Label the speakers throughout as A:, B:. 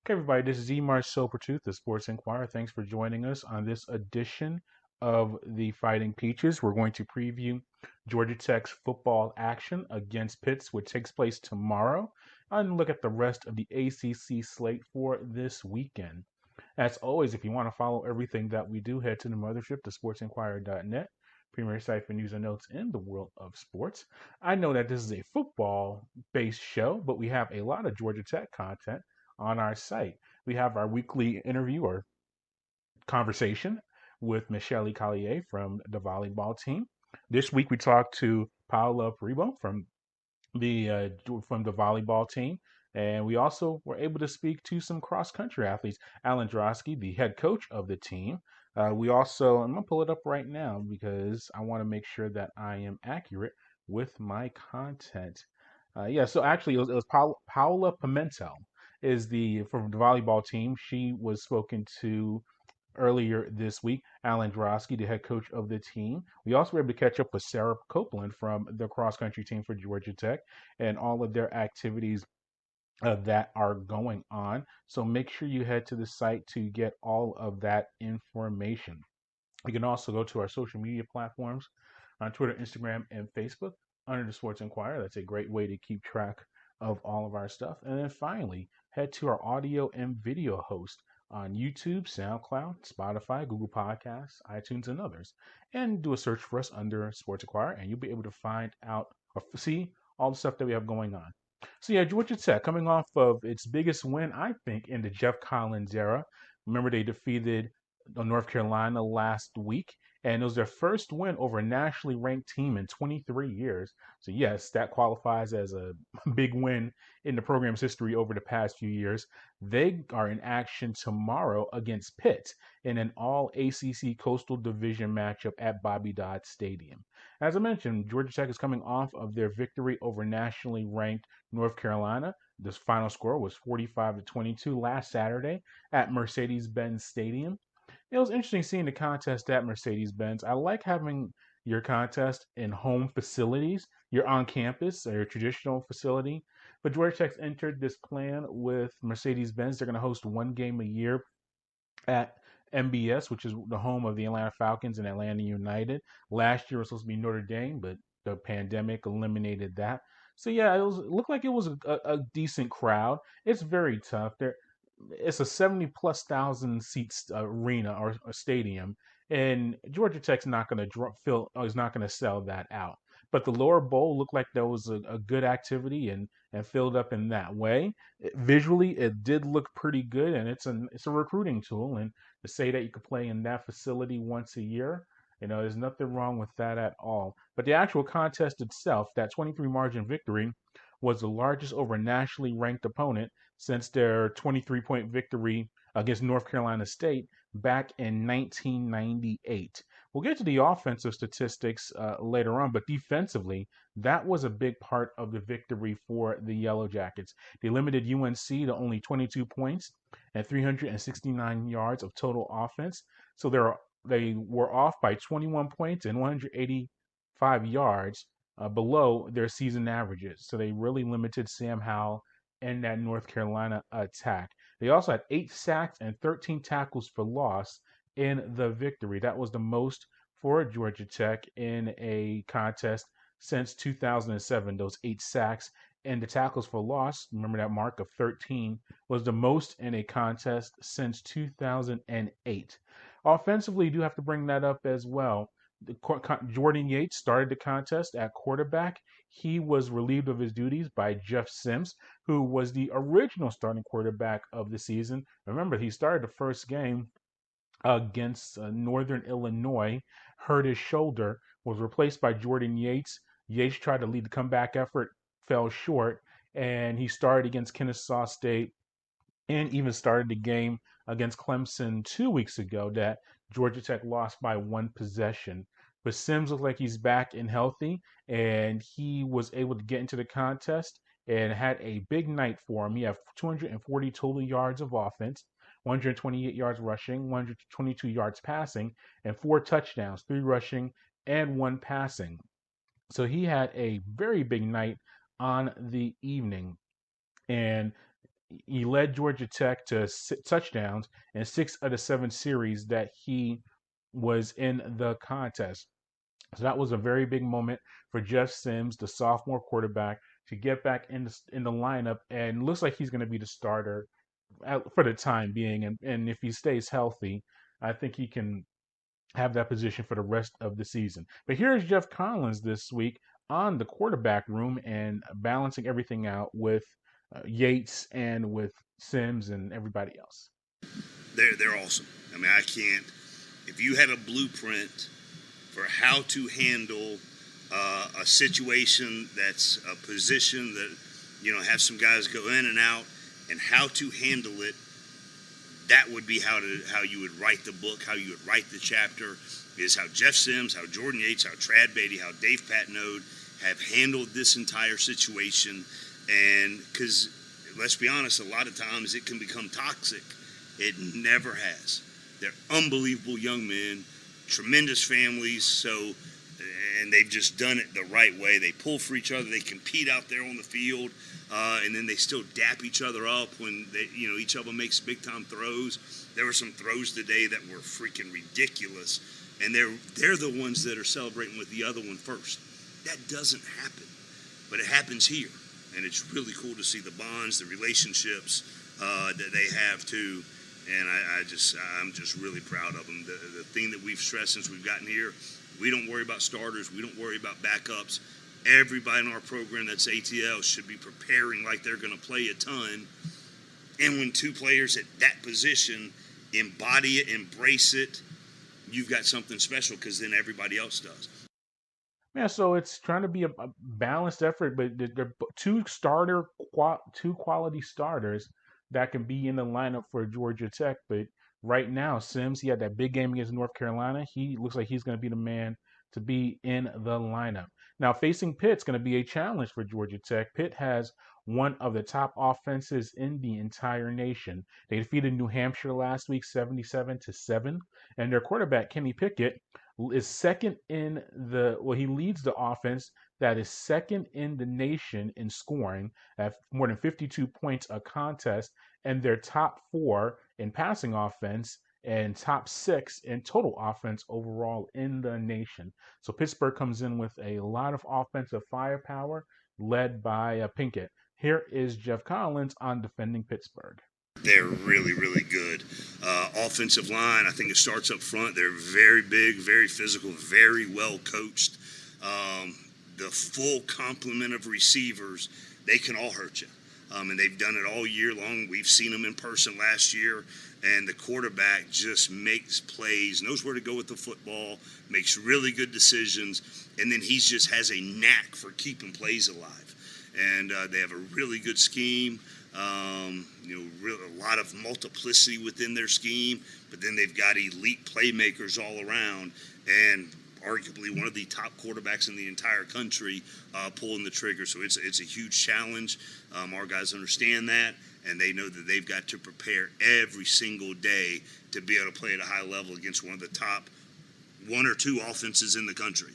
A: Okay, everybody, this is Emar Sopertooth, the Sports Inquirer. Thanks for joining us on this edition of the Fighting Peaches. We're going to preview Georgia Tech's football action against Pitt, which takes place tomorrow, and look at the rest of the ACC slate for this weekend. As always, if you want to follow everything that we do, head to the mothership, the sportsinquirer.net, premier site for news and notes in the world of sports. I know that this is a football based show, but we have a lot of Georgia Tech content on our site. We have our weekly interview or conversation with Michelle Collier from the volleyball team. This week we talked to Paola Peribo the from the volleyball team, and we also were able to speak to some cross country athletes. Alan Drosky, the head coach of the team. We also, I'm gonna pull it up right now because I want to make sure that I am accurate with my content. Yeah, so actually, it was Paola Pimentel is the from the volleyball team. She was spoken to earlier this week. Alan Drosky, the head coach of the team. We also were able to catch up with Sarah Copeland from the cross country team for Georgia Tech and all of their activities that are going on. So make sure you head to the site to get all of that information. You can also go to our social media platforms on Twitter, Instagram, and Facebook under the Sports Inquirer. That's a great way to keep track of all of our stuff. And then finally, head to our audio and video host on YouTube, SoundCloud, Spotify, Google Podcasts, iTunes, and others. And do a search for us under Sports Inquirer, and you'll be able to find out or see all the stuff that we have going on. So yeah, Georgia Tech coming off of its biggest win, I think, in the Geoff Collins era. Remember, they defeated North Carolina last week, and it was their first win over a nationally ranked team in 23 years. So, yes, that qualifies as a big win in the program's history over the past few years. They are in action tomorrow against Pitt in an all ACC Coastal Division matchup at Bobby Dodd Stadium. As I mentioned, Georgia Tech is coming off of their victory over nationally ranked North Carolina. This final score was 45-22 last Saturday at Mercedes-Benz Stadium. It was interesting seeing the contest at Mercedes Benz. I like having your contest in home facilities. You're on campus or your traditional facility. But Georgia Tech's entered this plan with Mercedes Benz. They're going to host one game a year at MBS, which is the home of the Atlanta Falcons and Atlanta United. Last year was supposed to be Notre Dame, but the pandemic eliminated that. So yeah, it looked like it was a decent crowd. It's very tough. It's a 70 plus thousand seats arena or stadium, and Georgia Tech's not going to fill is not going to sell that out. But the lower bowl looked like there was a good activity and filled up in that way. Visually, it did look pretty good, and it's a recruiting tool. And to say that you could play in that facility once a year, there's nothing wrong with that at all. But the actual contest itself, that 23 margin victory, was the largest over a nationally ranked opponent since their 23-point victory against North Carolina State back in 1998. We'll get to the offensive statistics later on, but defensively, that was a big part of the victory for the Yellow Jackets. They limited UNC to only 22 points and 369 yards of total offense. So they were off by 21 points and 185 yards below their season averages. So they really limited Sam Howell and that North Carolina attack. They also had 8 sacks and 13 tackles for loss in the victory. That was the most for Georgia Tech in a contest since 2007. Those 8 sacks and the tackles for loss, remember that mark of 13, was the most in a contest since 2008. Offensively, you do have to bring that up as well. Jordan Yates started the contest at quarterback. He was relieved of his duties by Jeff Sims, who was the original starting quarterback of the season. Remember, he started the first game against Northern Illinois, hurt his shoulder, was replaced by Jordan Yates. Yates tried to lead the comeback effort, fell short, and he started against Kennesaw State and even started the game against Clemson 2 weeks ago that Georgia Tech lost by one possession. But Sims looked like he's back and healthy, and he was able to get into the contest and had a big night for him. He had 240 total yards of offense, 128 yards rushing, 122 yards passing, and 4 touchdowns, 3 rushing and 1 passing. So he had a very big night on the evening. And he led Georgia Tech to touchdowns in 6 of the 7 series that he was in the contest. So that was a very big moment for Jeff Sims, the sophomore quarterback, to get back in the lineup, and looks like he's going to be the starter for the time being. And if he stays healthy, I think he can have that position for the rest of the season. But here's Geoff Collins this week on the quarterback room and balancing everything out with Yates and with Sims and everybody else.
B: They're awesome. I mean, I can't. If you had a blueprint for how to handle a situation that's a position that have some guys go in and out, and how to handle it, that would be how you would write the book, how you would write the chapter, is how Jeff Sims, how Jordan Yates, how Trad Beatty, how Dave Patnode have handled this entire situation. And because, let's be honest, a lot of times it can become toxic. It never has. They're unbelievable young men, tremendous families, and they've just done it the right way. They pull for each other. They compete out there on the field, and then they still dap each other up when each of them makes big-time throws. There were some throws today that were freaking ridiculous, and they're the ones that are celebrating with the other one first. That doesn't happen, but it happens here, and it's really cool to see the bonds, the relationships that they have too. And I'm just really proud of them. The thing that we've stressed since we've gotten here, we don't worry about starters. We don't worry about backups. Everybody in our program that's ATL should be preparing like they're going to play a ton. And when two players at that position embody it, embrace it, you've got something special, because then everybody else does.
A: Yeah, so it's trying to be a balanced effort, but they're two quality starters that can be in the lineup for Georgia Tech. But right now, Sims, he had that big game against North Carolina. He looks like he's going to be the man to be in the lineup. Now, facing Pitt's going to be a challenge for Georgia Tech. Pitt has one of the top offenses in the entire nation. They defeated New Hampshire last week 77-7, and their quarterback, Kenny Pickett, is second in he leads the offense that is second in the nation in scoring at more than 52 points a contest, and their top 4 in passing offense and top 6 in total offense overall in the nation. So Pittsburgh comes in with a lot of offensive firepower led by Pinkett. Here is Geoff Collins on defending Pittsburgh.
B: They're really, really good. Offensive line, I think it starts up front. They're very big, very physical, very well coached. The full complement of receivers, they can all hurt you. And they've done it all year long. We've seen them in person last year. And the quarterback just makes plays, knows where to go with the football, makes really good decisions. And then he just has a knack for keeping plays alive. And they have a really good scheme. A lot of multiplicity within their scheme, but then they've got elite playmakers all around, and arguably one of the top quarterbacks in the entire country pulling the trigger. So it's a huge challenge. Our guys understand that, and they know that they've got to prepare every single day to be able to play at a high level against one of the top 1 or 2 offenses in the country.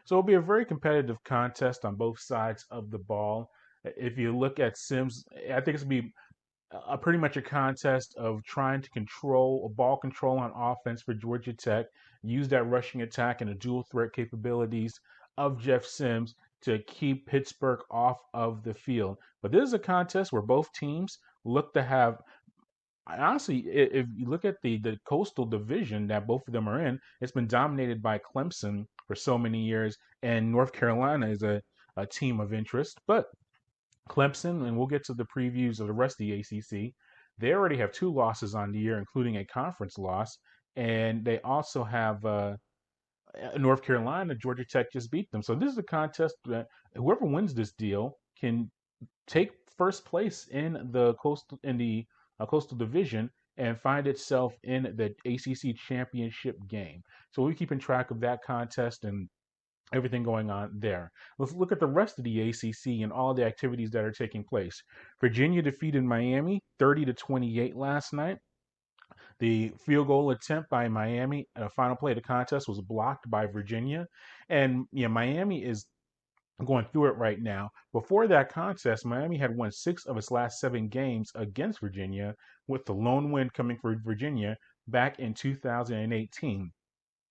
A: So it'll be a very competitive contest on both sides of the ball. If you look at Sims, I think it's going to be pretty much a contest of trying to control ball control on offense for Georgia Tech, use that rushing attack and the dual threat capabilities of Jeff Sims to keep Pittsburgh off of the field. But this is a contest where both teams look to have. Honestly, if you look at the coastal division that both of them are in, it's been dominated by Clemson for so many years, and North Carolina is a team of interest. But Clemson, and we'll get to the previews of the rest of the ACC, they already have 2 losses on the year, including a conference loss, and they also have North Carolina. Georgia Tech just beat them. So this is a contest that whoever wins this deal can take first place in the coastal division and find itself in the ACC championship game. So we're keeping track of that contest and everything going on there. Let's look at the rest of the ACC and all the activities that are taking place. Virginia defeated Miami 30-28 last night. The field goal attempt by Miami, final play of the contest, was blocked by Virginia. And Miami is going through it right now. Before that contest, Miami had won 6 of its last 7 games against Virginia, with the lone win coming for Virginia back in 2018.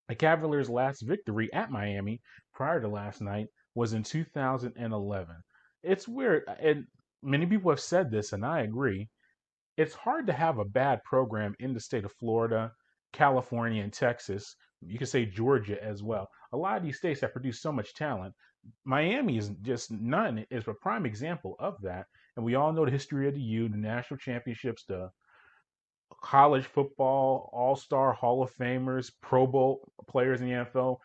A: The Cavaliers' last victory at Miami prior to last night was in 2011. It's weird, and many people have said this, and I agree. It's hard to have a bad program in the state of Florida, California, and Texas. You could say Georgia as well. A lot of these states have produced so much talent. Miami is just none is a prime example of that. And we all know the history of the U, the national championships, the college football, all-star Hall of Famers, Pro Bowl players in the NFL,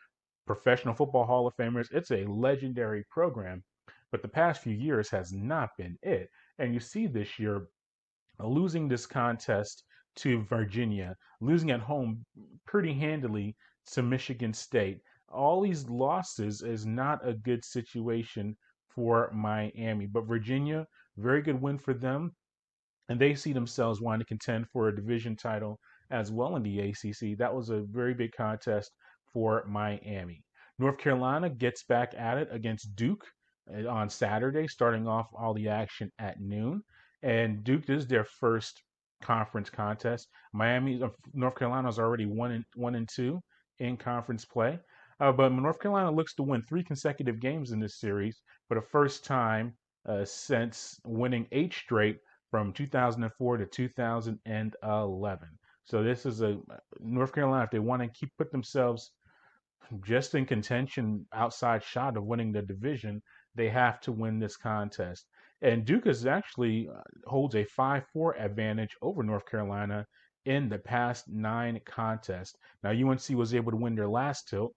A: professional football Hall of Famers. It's a legendary program. But the past few years has not been it. And you see this year losing this contest to Virginia, losing at home pretty handily to Michigan State. All these losses is not a good situation for Miami. But Virginia, very good win for them, and they see themselves wanting to contend for a division title as well in the ACC. That was a very big contest for Miami. North Carolina gets back at it against Duke on Saturday, starting off all the action at noon. And Duke, this is their first conference contest. North Carolina is already 1-2 in conference play. But North Carolina looks to win 3 consecutive games in this series for the first time since winning 8 straight from 2004 to 2011. So this is a North Carolina, if they want to put themselves just in contention, outside shot of winning the division, they have to win this contest. And Duke is actually holds a 5-4 advantage over North Carolina in the past 9 contests. Now UNC was able to win their last tilt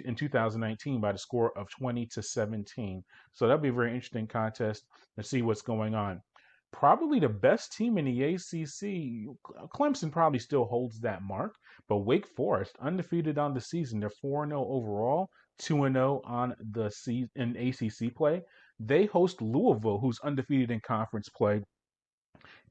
A: in 2019 by the score of 20-17. So that'll be a very interesting contest to see what's going on. Probably the best team in the ACC, Clemson probably still holds that mark, but Wake Forest, undefeated on the season, they're 4-0 overall, 2-0 on the season in ACC play. They host Louisville, who's undefeated in conference play,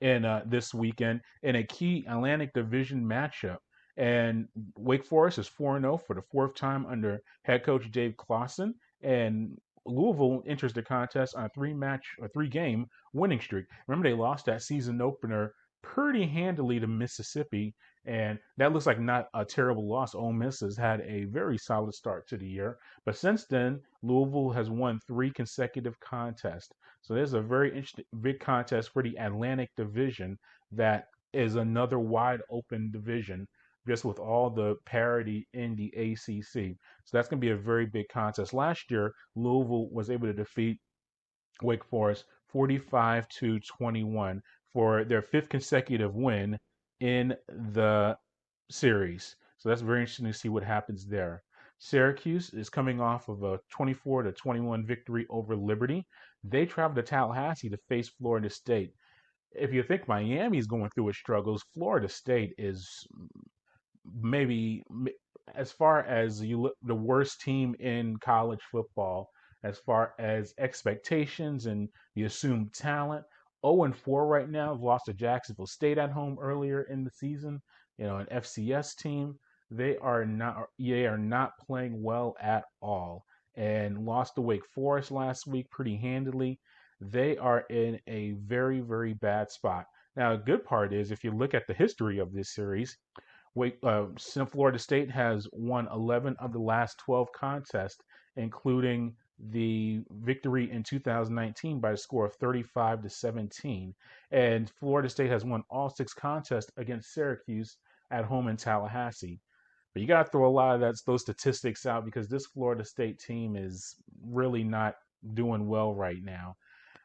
A: in this weekend in a key Atlantic Division matchup. And Wake Forest is 4-0 for the fourth time under head coach Dave Clawson. And Louisville enters the contest on a 3-game winning streak. Remember, they lost that season opener pretty handily to Mississippi, and that looks like not a terrible loss. Ole Miss has had a very solid start to the year, but since then, Louisville has won 3 consecutive contests. So there's a very interesting big contest for the Atlantic Division that is another wide open division, just with all the parity in the ACC. So that's going to be a very big contest. Last year, Louisville was able to defeat Wake Forest 45-21 for their 5th consecutive win in the series. So that's very interesting to see what happens there. Syracuse is coming off of a 24-21 victory over Liberty. They travel to Tallahassee to face Florida State. If you think Miami is going through its struggles, Florida State is maybe, as far as you look, the worst team in college football as far as expectations and the assumed talent. 0-4 right now. Have lost to Jacksonville State at home earlier in the season. An FCS team. They are not playing well at all, and lost to Wake Forest last week pretty handily. They are in a very, very bad spot. Now, the good part is, if you look at the history of this series, Florida State has won 11 of the last 12 contests, including the victory in 2019 by a score of 35-17. And Florida State has won all 6 contests against Syracuse at home in Tallahassee. But you got to throw a lot of those statistics out, because this Florida State team is really not doing well right now.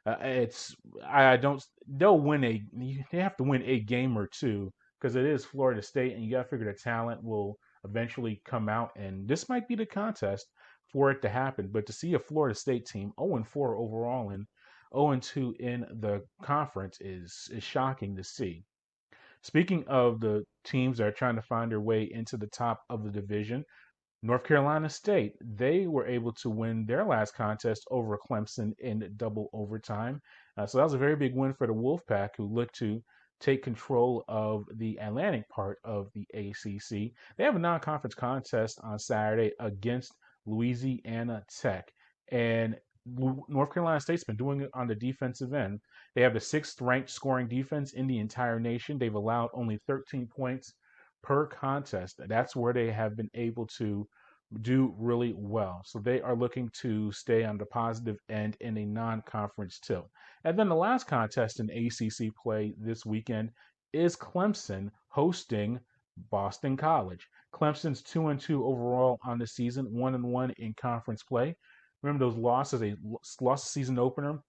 A: It's I don't they'll win they have to win a game or two, because it is Florida State, and you got to figure the talent will eventually come out, and this might be the contest for it to happen. But to see a Florida State team 0-4 overall and 0-2 in the conference is shocking to see. Speaking of the teams that are trying to find their way into the top of the division, North Carolina State, they were able to win their last contest over Clemson in double overtime. So that was a very big win for the Wolfpack, who looked to take control of the Atlantic part of the ACC. They have a non-conference contest on Saturday against Louisiana Tech. And North Carolina State's been doing it on the defensive end. They have the sixth ranked scoring defense in the entire nation. They've allowed only 13 points per contest. That's where they have been able to do really well. So they are looking to stay on the positive end in a non-conference tilt. And then the last contest in ACC play this weekend is Clemson hosting Boston College. Clemson's 2-2 overall on the season, 1-1 in conference play. Remember those losses? They lost season opener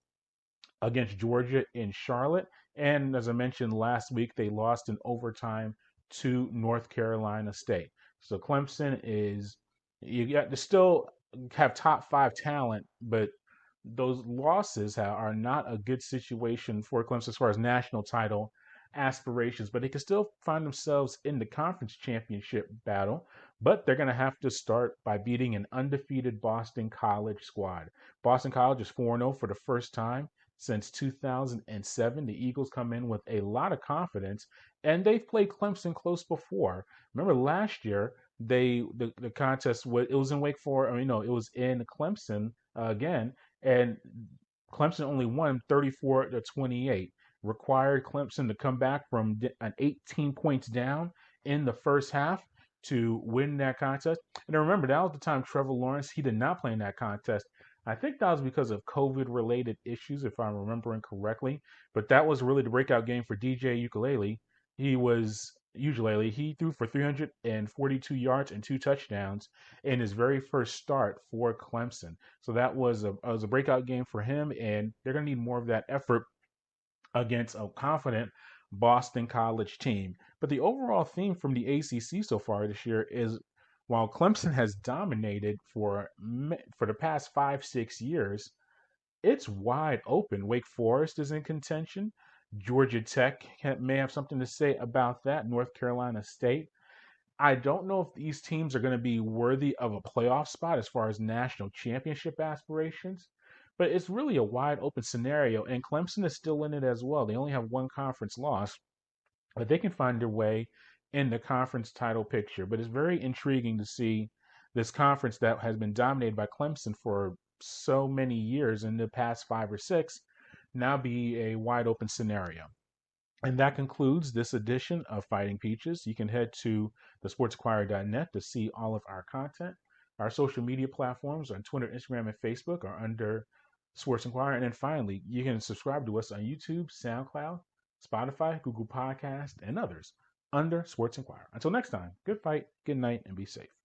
A: against Georgia in Charlotte, and as I mentioned last week, they lost in overtime to North Carolina State. So Clemson is you got to still have top five talent, but those losses are not a good situation for Clemson as far as national title aspirations, but they can still find themselves in the conference championship battle. But they're going to have to start by beating an undefeated Boston College squad. Boston College is 4-0 for the first time since 2007. The Eagles come in with a lot of confidence, and they've played Clemson close before. Remember last year, the contest was it was in Wake Forest. I mean, no, it was in Clemson again, and Clemson only won 34-28. Required Clemson to come back from an 18 points down in the first half to win that contest. And remember, that was the time Trevor Lawrence, he did not play in that contest. I think that was because of COVID related issues, if I'm remembering correctly. But that was really the breakout game for DJ Ukulele. He threw for 342 yards and two touchdowns in his very first start for Clemson. So that was a breakout game for him, and they're going to need more of that effort against a confident Boston College team. But the overall theme from the ACC so far this year is while Clemson has dominated for the past 5-6 years, it's wide open. Wake Forest is in contention. Georgia Tech may have something to say about that. North Carolina State. I don't know if these teams are going to be worthy of a playoff spot as far as national championship aspirations, but it's really a wide open scenario, and Clemson is still in it as well. They only have one conference loss, but they can find their way in the conference title picture. But it's very intriguing to see this conference that has been dominated by Clemson for so many years in the past 5 or 6 now be a wide open scenario. And that concludes this edition of Fighting Peaches. You can head to thesportsinquirer.net to see all of our content. Our social media platforms on Twitter, Instagram, and Facebook are under Sports Inquirer. And then finally, you can subscribe to us on YouTube, SoundCloud, Spotify, Google Podcast, and others under Sports Inquirer. Until next time, good fight, good night, and be safe.